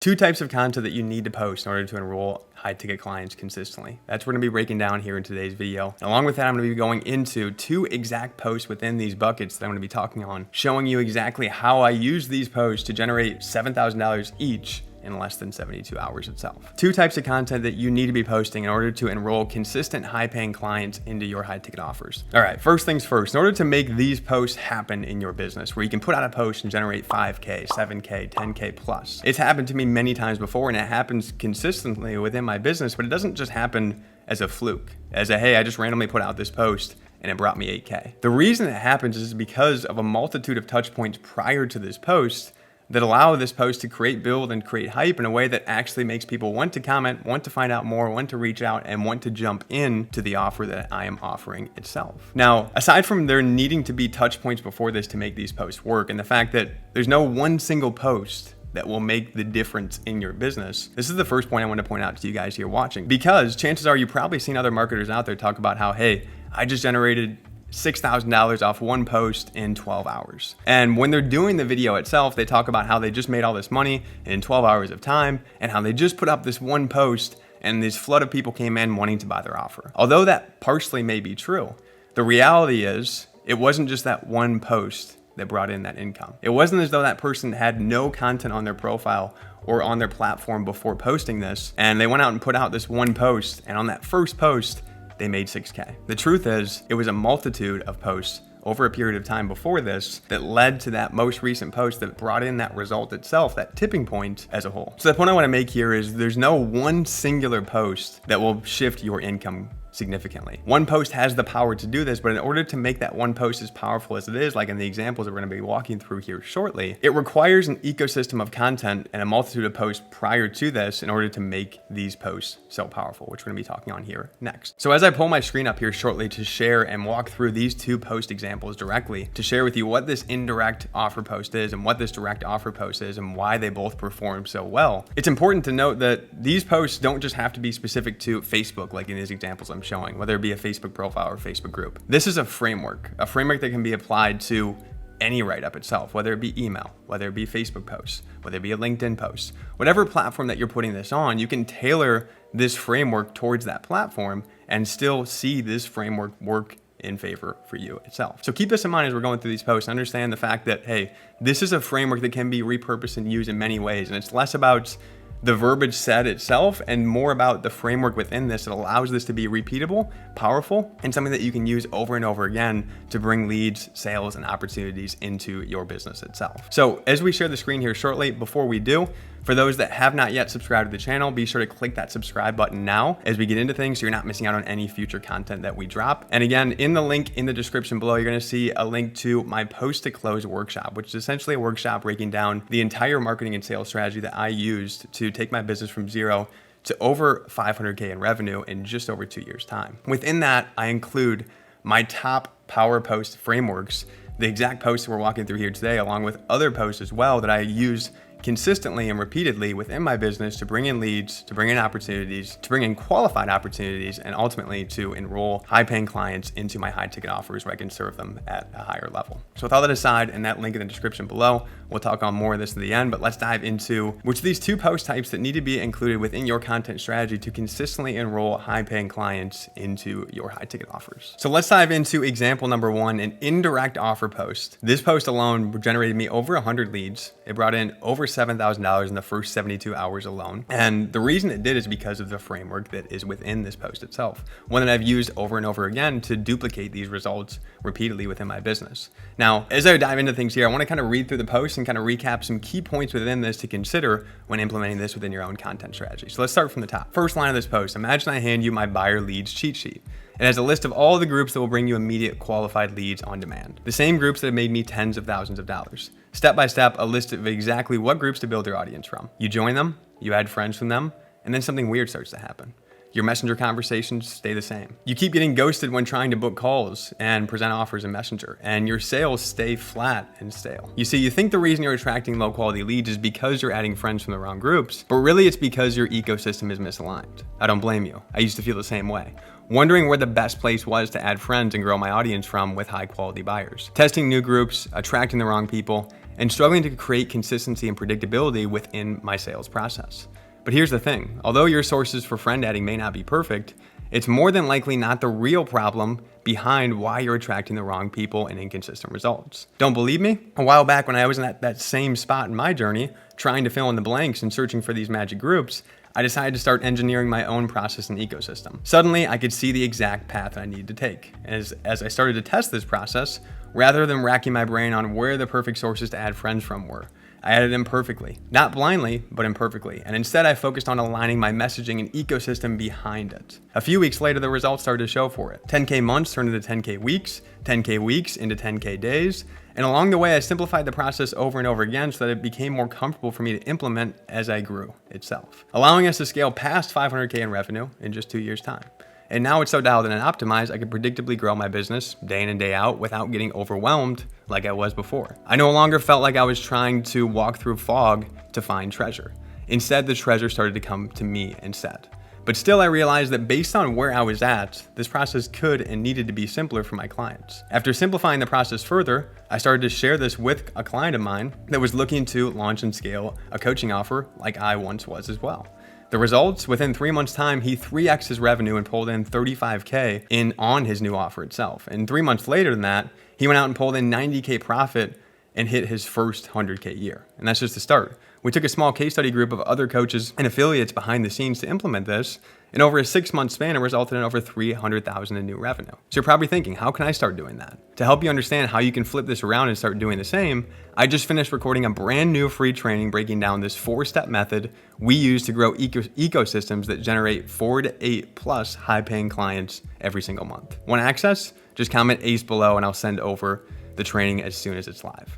Two types of content that you need to post in order to enroll high ticket clients consistently. That's what we're gonna be breaking down here in today's video. And along with that, I'm gonna be going into two exact posts within these buckets that I'm gonna be talking on, showing you exactly how I use these posts to generate $7,000 each in less than 72 hours itself. Two types of content that you need to be posting in order to enroll consistent high-paying clients into your high-ticket offers. All right, first things first, in order to make these posts happen in your business, where you can put out a post and generate 5K, 7K, 10K plus. It's happened to me many times before, and it happens consistently within my business, but it doesn't just happen as a fluke, as a, hey, I just randomly put out this post and it brought me 8K. The reason it happens is because of a multitude of touch points prior to this post that allow this post to build and create hype in a way that actually makes people want to comment, want to find out more, want to reach out, and want to jump in to the offer that I am offering itself. Now, aside from there needing to be touch points before this to make these posts work, and the fact that there's no one single post that will make the difference in your business, this is the first point I want to point out to you guys here watching, because chances are you've probably seen other marketers out there talk about how, hey, I just generated $6,000 off one post in 12 hours. And when they're doing the video itself, they talk about how they just made all this money in 12 hours of time and how they just put up this one post and this flood of people came in wanting to buy their offer. Although that partially may be true, the reality is it wasn't just that one post that brought in that income. It wasn't as though that person had no content on their profile or on their platform before posting this, and they went out and put out this one post, and on that first post, they made 6K. The truth is, it was a multitude of posts over a period of time before this that led to that most recent post that brought in that result itself, that tipping point as a whole. So the point I wanna make here is there's no one singular post that will shift your income significantly. One post has the power to do this, but in order to make that one post as powerful as it is, like in the examples that we're going to be walking through here shortly, it requires an ecosystem of content and a multitude of posts prior to this in order to make these posts so powerful, which we're going to be talking on here next. So as I pull my screen up here shortly to share and walk through these two post examples directly to share with you what this indirect offer post is and what this direct offer post is and why they both perform so well, it's important to note that these posts don't just have to be specific to Facebook, like in these examples I'm showing, whether it be a Facebook profile or Facebook group. This is a framework that can be applied to any write-up itself, whether it be email, whether it be Facebook posts, whether it be a LinkedIn post, whatever platform that you're putting this on, you can tailor this framework towards that platform and still see this framework work in favor for you itself. So keep this in mind as we're going through these posts. Understand the fact that, hey, this is a framework that can be repurposed and used in many ways, and it's less about the verbiage said itself and more about the framework within this that allows this to be repeatable, powerful, and something that you can use over and over again to bring leads, sales, and opportunities into your business itself. So as we share the screen here shortly, before we do, for those that have not yet subscribed to the channel, be sure to click that subscribe button now as we get into things so you're not missing out on any future content that we drop. And again, in the link in the description below, you're gonna see a link to my post to close workshop, which is essentially a workshop breaking down the entire marketing and sales strategy that I used to take my business from zero to over 500K in revenue in just over 2 years' time. Within that, I include my top power post frameworks, the exact posts that we're walking through here today, along with other posts as well that I use consistently and repeatedly within my business to bring in leads, to bring in opportunities, to bring in qualified opportunities, and ultimately to enroll high-paying clients into my high-ticket offers where I can serve them at a higher level. So with all that aside, and that link in the description below, we'll talk on more of this at the end, but let's dive into which of these two post types that need to be included within your content strategy to consistently enroll high-paying clients into your high-ticket offers. So let's dive into example number one, an indirect offer post. This post alone generated me over 100 leads. It brought in over $7,000 in the first 72 hours alone. And the reason it did is because of the framework that is within this post itself, one that I've used over and over again to duplicate these results repeatedly within my business. Now, as I dive into things here, I want to kind of read through the post and kind of recap some key points within this to consider when implementing this within your own content strategy. So let's start from the top. First line of this post, imagine I hand you my buyer leads cheat sheet. It has a list of all the groups that will bring you immediate qualified leads on demand. The same groups that have made me tens of thousands of dollars. Step by step, a list of exactly what groups to build your audience from. You join them, you add friends from them, and then something weird starts to happen. Your messenger conversations stay the same. You keep getting ghosted when trying to book calls and present offers in Messenger, and your sales stay flat and stale. You see, you think the reason you're attracting low quality leads is because you're adding friends from the wrong groups, but really it's because your ecosystem is misaligned. I don't blame you. I used to feel the same way, wondering where the best place was to add friends and grow my audience from with high quality buyers. Testing new groups, attracting the wrong people, and struggling to create consistency and predictability within my sales process. But here's the thing, although your sources for friend adding may not be perfect, it's more than likely not the real problem behind why you're attracting the wrong people and inconsistent results. Don't believe me? A while back when I was in that same spot in my journey, trying to fill in the blanks and searching for these magic groups, I decided to start engineering my own process and ecosystem. Suddenly, I could see the exact path I needed to take. As I started to test this process, rather than racking my brain on where the perfect sources to add friends from were, I added them perfectly, not blindly, but imperfectly. And instead I focused on aligning my messaging and ecosystem behind it. A few weeks later, the results started to show for it. 10K months turned into 10K weeks, 10K weeks into 10K days. And along the way, I simplified the process over and over again so that it became more comfortable for me to implement as I grew itself, allowing us to scale past 500K in revenue in just 2 years' time. And now it's so dialed in and optimized, I can predictably grow my business day in and day out without getting overwhelmed like I was before. I no longer felt like I was trying to walk through fog to find treasure. Instead, the treasure started to come to me instead. But still, I realized that based on where I was at, this process could and needed to be simpler for my clients. After simplifying the process further, I started to share this with a client of mine that was looking to launch and scale a coaching offer like I once was as well. The results, within 3 months' time, he 3x'd his revenue and pulled in $35K on his new offer itself. And 3 months later than that, he went out and pulled in $90K profit and hit his first 100K year. And that's just the start. We took a small case study group of other coaches and affiliates behind the scenes to implement this. And over a 6-month span, it resulted in over $300,000 in new revenue. So you're probably thinking, how can I start doing that? To help you understand how you can flip this around and start doing the same, I just finished recording a brand new free training breaking down this 4-step method we use to grow ecosystems that generate 4 to 8 plus high-paying clients every single month. Want access? Just comment ACE below and I'll send over the training as soon as it's live.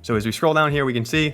So as we scroll down here, we can see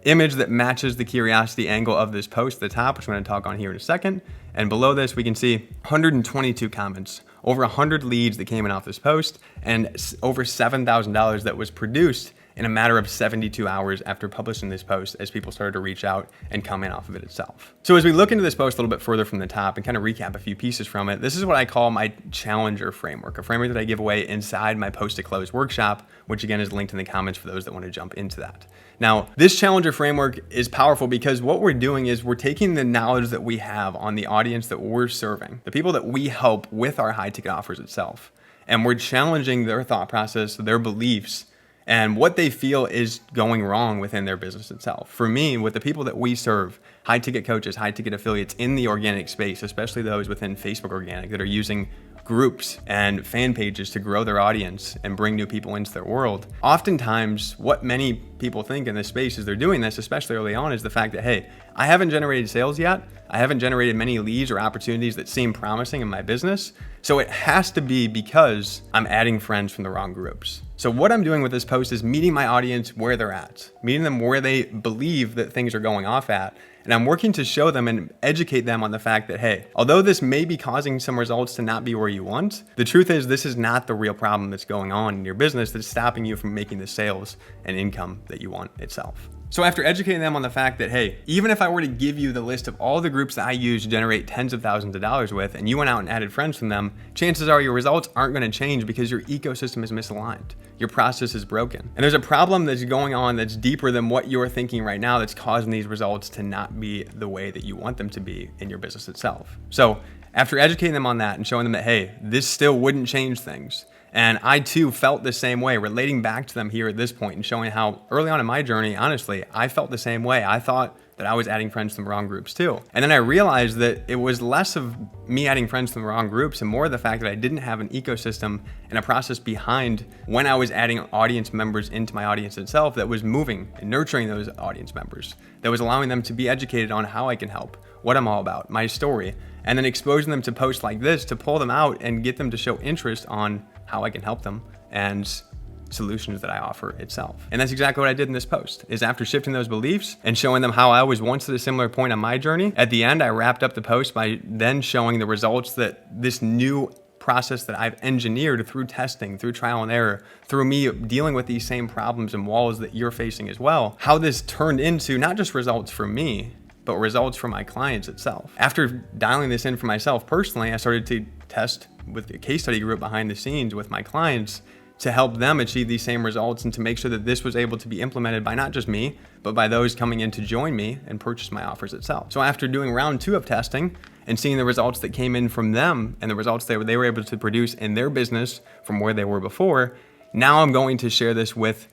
image that matches the curiosity angle of this post at the top, which I'm going to talk on here in a second. And below this, we can see 122 comments, over 100 leads that came in off this post, and over $7,000 that was produced in a matter of 72 hours after publishing this post as people started to reach out and come in off of it itself. So as we look into this post a little bit further from the top and kind of recap a few pieces from it, this is what I call my challenger framework, a framework that I give away inside my post to close workshop, which again is linked in the comments for those that want to jump into that. Now, this challenger framework is powerful because what we're doing is we're taking the knowledge that we have on the audience that we're serving, the people that we help with our high ticket offers itself, and we're challenging their thought process, their beliefs, and what they feel is going wrong within their business itself. For me, with the people that we serve, high ticket coaches, high ticket affiliates in the organic space, especially those within Facebook organic that are using groups and fan pages to grow their audience and bring new people into their world. Oftentimes, what many people think in this space as they're doing this, especially early on, is the fact that, hey, I haven't generated sales yet. I haven't generated many leads or opportunities that seem promising in my business. So it has to be because I'm adding friends from the wrong groups. So what I'm doing with this post is meeting my audience where they're at, meeting them where they believe that things are going off at. And I'm working to show them and educate them on the fact that, hey, although this may be causing some results to not be where you want, the truth is this is not the real problem that's going on in your business that's stopping you from making the sales and income that you want itself. So after educating them on the fact that, hey, even if I were to give you the list of all the groups that I use to generate tens of thousands of dollars with, and you went out and added friends from them, chances are your results aren't going to change because your ecosystem is misaligned. Your process is broken. And there's a problem that's going on that's deeper than what you're thinking right now that's causing these results to not be the way that you want them to be in your business itself. So after educating them on that and showing them that, hey, this still wouldn't change things, and I too felt the same way, relating back to them here at this point and showing how early on in my journey, honestly, I felt the same way. I thought that I was adding friends from the wrong groups too. And then I realized that it was less of me adding friends from the wrong groups and more the fact that I didn't have an ecosystem and a process behind when I was adding audience members into my audience itself that was moving and nurturing those audience members, that was allowing them to be educated on how I can help, what I'm all about, my story, and then exposing them to posts like this to pull them out and get them to show interest on how I can help them and solutions that I offer itself. And that's exactly what I did in this post, is after shifting those beliefs and showing them how I was once at a similar point on my journey, at the end, I wrapped up the post by then showing the results that this new process that I've engineered through testing, through trial and error, through me dealing with these same problems and walls that you're facing as well, how this turned into not just results for me, but results for my clients itself. After dialing this in for myself personally, I started to test with the case study group behind the scenes with my clients to help them achieve these same results and to make sure that this was able to be implemented by not just me, but by those coming in to join me and purchase my offers itself. So after doing round 2 of testing and seeing the results that came in from them and the results they were able to produce in their business from where they were before, now I'm going to share this with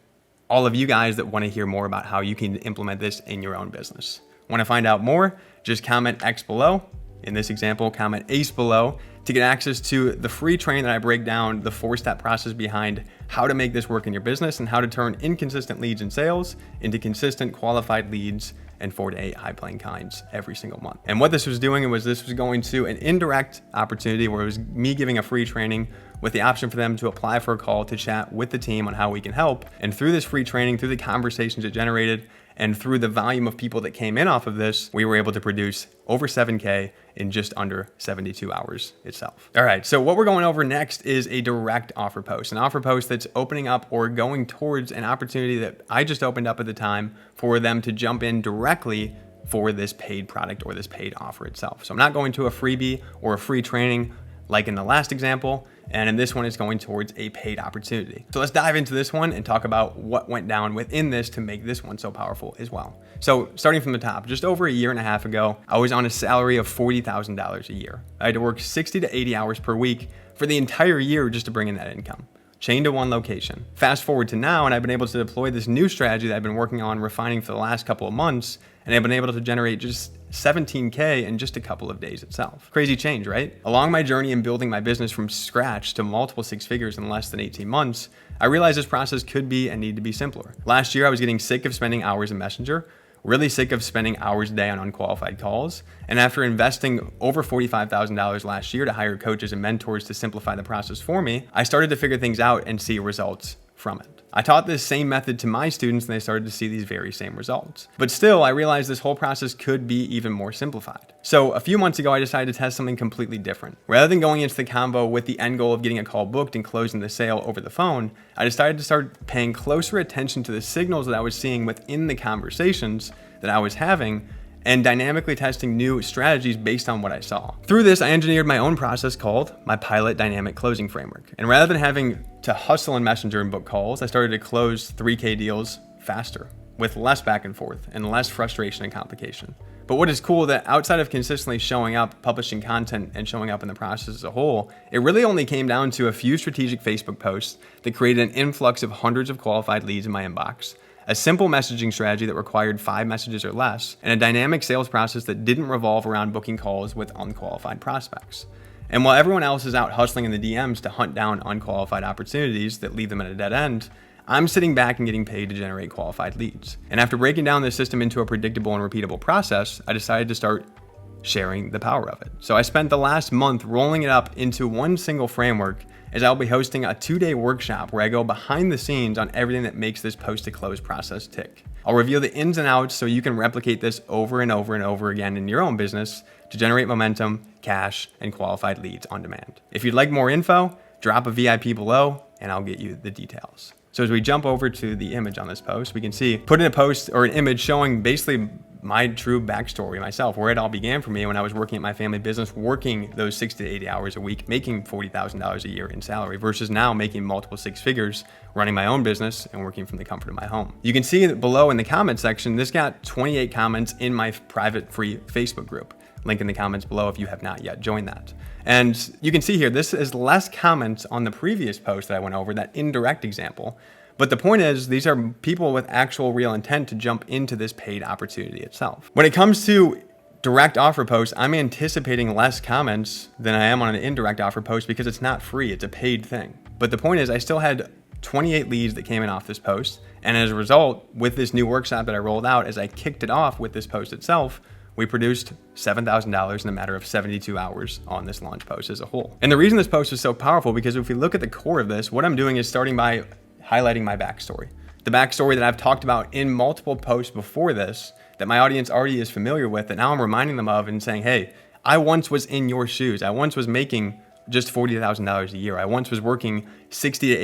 all of you guys that want to hear more about how you can implement this in your own business. Want to find out more? Just comment X below. In this example, comment ACE below to get access to the free training that I break down the 4-step process behind how to make this work in your business and how to turn inconsistent leads and sales into consistent qualified leads and 4 to 8 high-paying clients every single month. And what this was doing was this was going to an indirect opportunity where it was me giving a free training with the option for them to apply for a call to chat with the team on how we can help. And through this free training, through the conversations it generated, and through the volume of people that came in off of this, we were able to produce over 7K in just under 72 hours itself. All right, so what we're going over next is a direct offer post, an offer post that's opening up or going towards an opportunity that I just opened up at the time for them to jump in directly for this paid product or this paid offer itself. So I'm not going to a freebie or a free training like in the last example, and in this one it's going towards a paid opportunity. So let's dive into this one and talk about what went down within this to make this one so powerful as well. So starting from the top, just over a year and a half ago, I was on a salary of $40,000 a year. I had to work 60 to 80 hours per week for the entire year just to bring in that income, chained to one location. Fast forward to now, and I've been able to deploy this new strategy that I've been working on refining for the last couple of months, and I've been able to generate just 17K in just a couple of days itself. Crazy change, right? Along my journey in building my business from scratch to multiple 6 figures in less than 18 months, I realized this process could be and need to be simpler. Last year, I was getting sick of spending hours in Messenger, really sick of spending hours a day on unqualified calls. And after investing over $45,000 last year to hire coaches and mentors to simplify the process for me, I started to figure things out and see results from it. I taught this same method to my students and they started to see these very same results. But still, I realized this whole process could be even more simplified. So a few months ago, I decided to test something completely different. Rather than going into the combo with the end goal of getting a call booked and closing the sale over the phone, I decided to start paying closer attention to the signals that I was seeing within the conversations that I was having and dynamically testing new strategies based on what I saw. Through this, I engineered my own process called my Pilot Dynamic Closing Framework. And rather than having to hustle in Messenger and book calls, I started to close 3K deals faster with less back and forth and less frustration and complication. But what is cool that outside of consistently showing up, publishing content, and showing up in the process as a whole, it really only came down to a few strategic Facebook posts that created an influx of hundreds of qualified leads in my inbox, a simple messaging strategy that required 5 messages or less, and a dynamic sales process that didn't revolve around booking calls with unqualified prospects. And while everyone else is out hustling in the DMs to hunt down unqualified opportunities that leave them at a dead end, I'm sitting back and getting paid to generate qualified leads. And after breaking down this system into a predictable and repeatable process, I decided to start sharing the power of it. So I spent the last month rolling it up into one single framework, as I'll be hosting a 2-day workshop where I go behind the scenes on everything that makes this post to close process tick. I'll reveal the ins and outs so you can replicate this over and over and over again in your own business to generate momentum, cash, and qualified leads on demand. If you'd like more info, drop a VIP below and I'll get you the details. So as we jump over to the image on this post, we can see put in a post or an image showing basically my true backstory myself, where it all began for me when I was working at my family business, working those 60 to 80 hours a week, making $40,000 a year in salary versus now making multiple 6 figures, running my own business and working from the comfort of my home. You can see that below in the comment section, this got 28 comments in my private free Facebook group. Link in the comments below if you have not yet joined that. And you can see here, this is less comments on the previous post that I went over, that indirect example. But the point is, these are people with actual real intent to jump into this paid opportunity itself. When it comes to direct offer posts, I'm anticipating less comments than I am on an indirect offer post because it's not free, it's a paid thing. But the point is, I still had 28 leads that came in off this post. And as a result, with this new workshop that I rolled out, as I kicked it off with this post itself, we produced $7,000 in a matter of 72 hours on this launch post as a whole. And the reason this post is so powerful, because if we look at the core of this, what I'm doing is starting by highlighting my backstory. The backstory that I've talked about in multiple posts before this, that my audience already is familiar with, that now I'm reminding them of and saying, hey, I once was in your shoes. I once was making just $40,000 a year. I once was working 60 to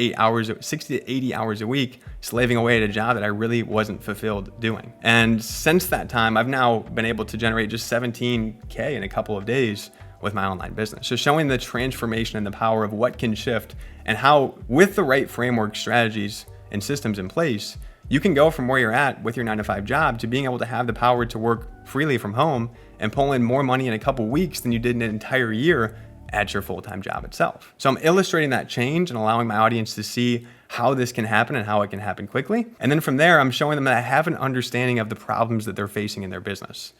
80 hours a week, slaving away at a job that I really wasn't fulfilled doing. And since that time, I've now been able to generate just 17K in a couple of days with my online business. So showing the transformation and the power of what can shift and how, with the right framework, strategies, and systems in place, you can go from where you're at with your 9-to-5 job to being able to have the power to work freely from home and pull in more money in a couple weeks than you did in an entire year at your full-time job itself. So I'm illustrating that change and allowing my audience to see how this can happen and how it can happen quickly. And then from there, I'm showing them that I have an understanding of the problems that they're facing in their business.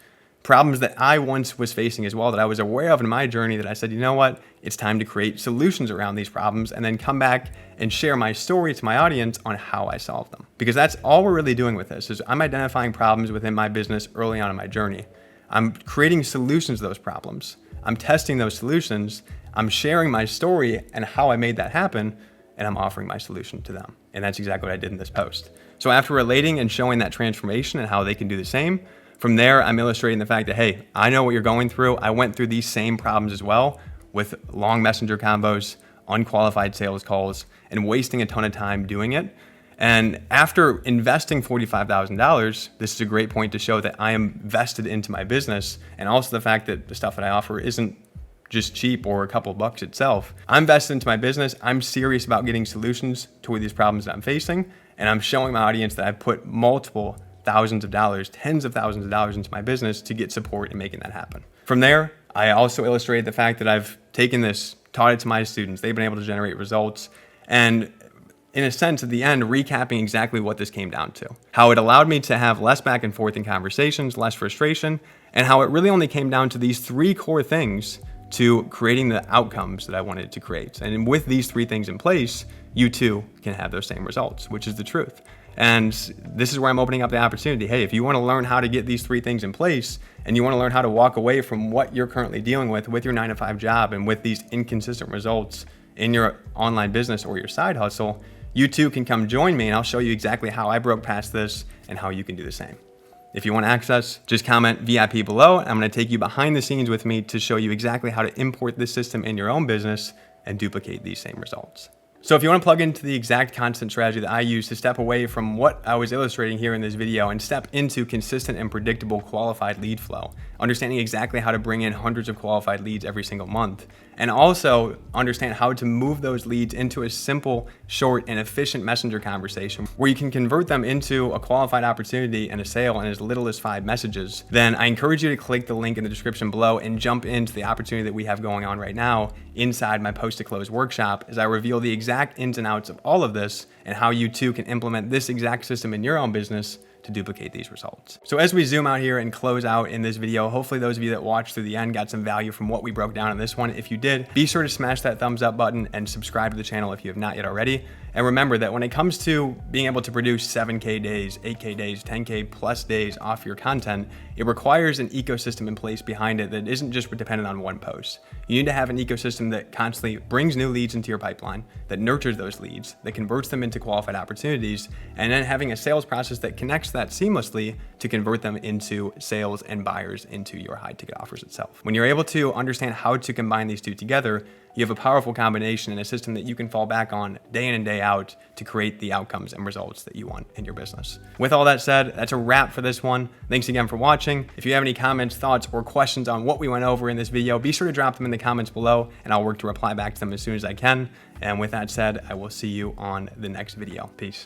Problems that I once was facing as well, that I was aware of in my journey, that I said, you know what, it's time to create solutions around these problems and then come back and share my story to my audience on how I solve them. Because that's all we're really doing with this, is I'm identifying problems within my business early on in my journey. I'm creating solutions to those problems. I'm testing those solutions. I'm sharing my story and how I made that happen, and I'm offering my solution to them. And that's exactly what I did in this post. So after relating and showing that transformation and how they can do the same, from there, I'm illustrating the fact that, hey, I know what you're going through. I went through these same problems as well, with long messenger combos, unqualified sales calls, and wasting a ton of time doing it. And after investing $45,000, this is a great point to show that I am vested into my business, and also the fact that the stuff that I offer isn't just cheap or a couple of bucks itself. I'm vested into my business. I'm serious about getting solutions to these problems that I'm facing, and I'm showing my audience that I've put multiple thousands of dollars, tens of thousands of dollars into my business to get support in making that happen. From there, I also illustrated the fact that I've taken this, taught it to my students. They've been able to generate results. And in a sense, at the end, recapping exactly what this came down to. How it allowed me to have less back and forth in conversations, less frustration, and how it really only came down to these three core things to creating the outcomes that I wanted to create. And with these three things in place, you too can have those same results, which is the truth. And this is where I'm opening up the opportunity. Hey, if you want to learn how to get these three things in place, and you want to learn how to walk away from what you're currently dealing with your 9-to-5 job and with these inconsistent results in your online business or your side hustle, you too can come join me, and I'll show you exactly how I broke past this and how you can do the same. If you want access, just comment VIP below. I'm going to take you behind the scenes with me to show you exactly how to import this system in your own business and duplicate these same results. So if you want to plug into the exact content strategy that I use to step away from what I was illustrating here in this video and step into consistent and predictable qualified lead flow, understanding exactly how to bring in hundreds of qualified leads every single month, and also understand how to move those leads into a simple, short, and efficient messenger conversation where you can convert them into a qualified opportunity and a sale in as little as 5 messages, then I encourage you to click the link in the description below and jump into the opportunity that we have going on right now inside my Post to Close workshop, as I reveal the exact ins and outs of all of this and how you too can implement this exact system in your own business to duplicate these results. So as we zoom out here and close out in this video, hopefully those of you that watched through the end got some value from what we broke down in this one. If you did, be sure to smash that thumbs up button and subscribe to the channel if you have not yet already. And remember that when it comes to being able to produce 7K days, 8K days, 10K plus days off your content, it requires an ecosystem in place behind it that isn't just dependent on one post. You need to have an ecosystem that constantly brings new leads into your pipeline, that nurtures those leads, that converts them into qualified opportunities, and then having a sales process that connects that seamlessly to convert them into sales and buyers into your high ticket offers itself. When you're able to understand how to combine these two together, you have a powerful combination and a system that you can fall back on day in and day out to create the outcomes and results that you want in your business. With all that said, that's a wrap for this one. Thanks again for watching. If you have any comments, thoughts, or questions on what we went over in this video, be sure to drop them in the comments below, and I'll work to reply back to them as soon as I can. And with that said, I will see you on the next video. Peace.